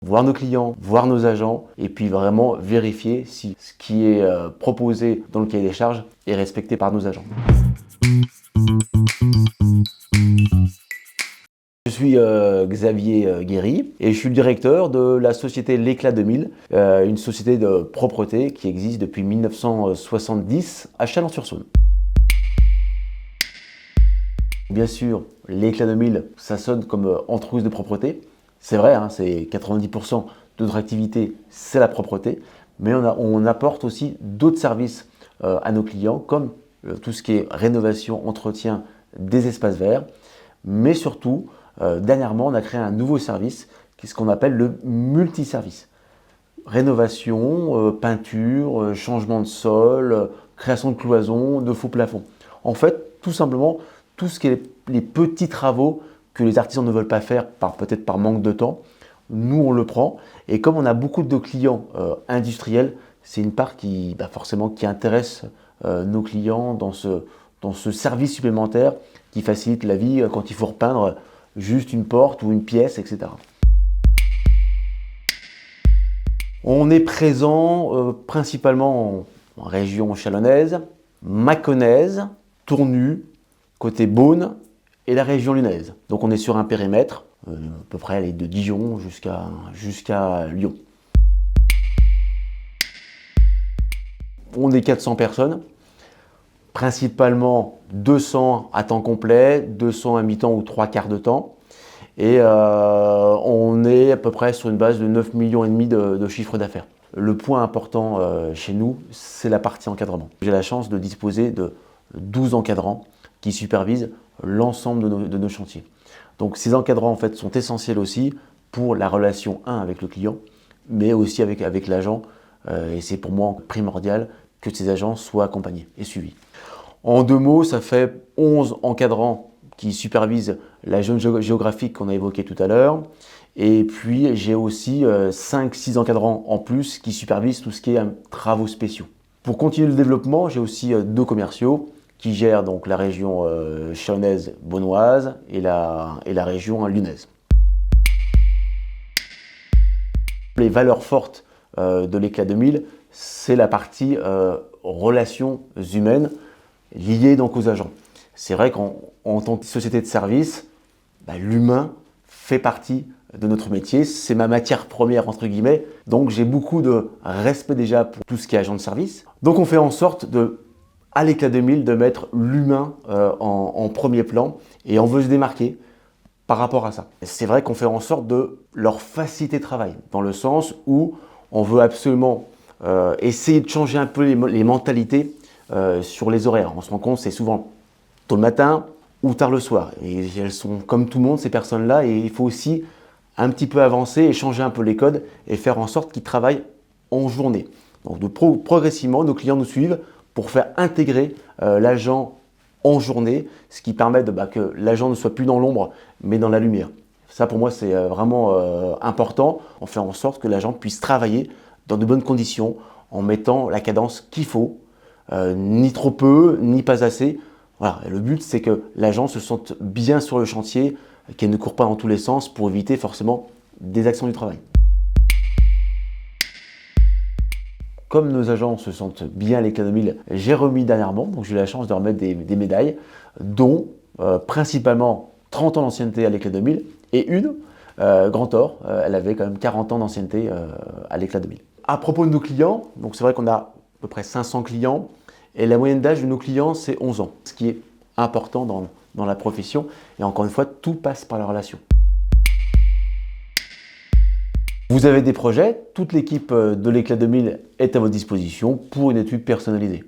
voir nos clients, voir nos agents et puis vraiment vérifier si ce qui est proposé dans le cahier des charges est respecté par nos agents. Je suis Xavier Guéry et je suis le directeur de la société L'Éclat 2000, une société de propreté qui existe depuis 1970 à Chalon-sur-Saône. Bien sûr, L'Éclat 2000, ça sonne comme entreprise de propreté. C'est vrai, hein, c'est 90% de notre activité, c'est la propreté. Mais on apporte aussi d'autres services à nos clients, comme tout ce qui est rénovation, entretien des espaces verts. Mais surtout, dernièrement, on a créé un nouveau service, qui est ce qu'on appelle le multiservice. Rénovation, peinture, changement de sol, création de cloisons, de faux plafonds. En fait, tout simplement, tout ce qui est les petits travaux que les artisans ne veulent pas faire, peut-être par manque de temps, nous on le prend. Et comme on a beaucoup de clients industriels, c'est une part qui forcément qui intéresse nos clients dans ce service supplémentaire qui facilite la vie quand il faut repeindre juste une porte ou une pièce, etc. On est présent principalement en région chalonnaise, mâconnaise, Tournu, côté Beaune et la région lyonnaise. Donc on est sur un périmètre à peu près aller de Dijon jusqu'à Lyon. On est 400 personnes, principalement 200 à temps complet, 200 à mi-temps ou 3/4 de temps. Et on est à peu près sur une base de 9,5 millions de chiffre d'affaires. Le point important chez nous, c'est la partie encadrement. J'ai la chance de disposer de 12 encadrants qui supervisent l'ensemble de nos chantiers. Donc ces encadrants en fait sont essentiels aussi pour la relation avec le client, mais aussi avec l'agent. Et c'est pour moi primordial que ces agents soient accompagnés et suivis. En 2 mots, ça fait 11 encadrants qui supervisent la zone géographique qu'on a évoquée tout à l'heure. Et puis j'ai aussi 5-6 encadrants en plus qui supervisent tout ce qui est travaux spéciaux. Pour continuer le développement, j'ai aussi 2 commerciaux qui gèrent donc la région chalonnaise beaunoise et la région lyonnaise. Les valeurs fortes de l'Éclat 2000, c'est la partie relations humaines liées donc aux agents. C'est vrai qu'en tant que société de service, l'humain fait partie de notre métier, c'est ma matière première entre guillemets, donc j'ai beaucoup de respect déjà pour tout ce qui est agent de service. Donc on fait en sorte à l'Éclat 2000 de mettre l'humain en premier plan et on veut se démarquer par rapport à ça. C'est vrai qu'on fait en sorte de leur faciliter le travail, dans le sens où on veut absolument essayer de changer un peu les mentalités sur les horaires. On se rend compte, c'est souvent tôt le matin ou tard le soir. Et elles sont comme tout le monde, ces personnes-là, et il faut aussi un petit peu avancer et changer un peu les codes et faire en sorte qu'ils travaillent en journée. Donc progressivement, nos clients nous suivent pour faire intégrer l'agent en journée, ce qui permet que l'agent ne soit plus dans l'ombre, mais dans la lumière. Ça, pour moi, c'est vraiment important. On fait en sorte que l'agent puisse travailler dans de bonnes conditions, en mettant la cadence qu'il faut, ni trop peu, ni pas assez. Voilà. Et le but, c'est que l'agent se sente bien sur le chantier, qu'elle ne court pas dans tous les sens pour éviter forcément des actions du travail. Comme nos agents se sentent bien à l'Éclat 2000, j'ai remis dernièrement, donc j'ai eu la chance de remettre des médailles, dont principalement 30 ans d'ancienneté à l'Éclat 2000 et une, Grand Or, elle avait quand même 40 ans d'ancienneté à l'Éclat 2000. À propos de nos clients, donc c'est vrai qu'on a à peu près 500 clients et la moyenne d'âge de nos clients c'est 11 ans, ce qui est important dans la profession et encore une fois tout passe par la relation. Vous avez des projets, toute l'équipe de l'Éclat 2000 est à votre disposition pour une étude personnalisée.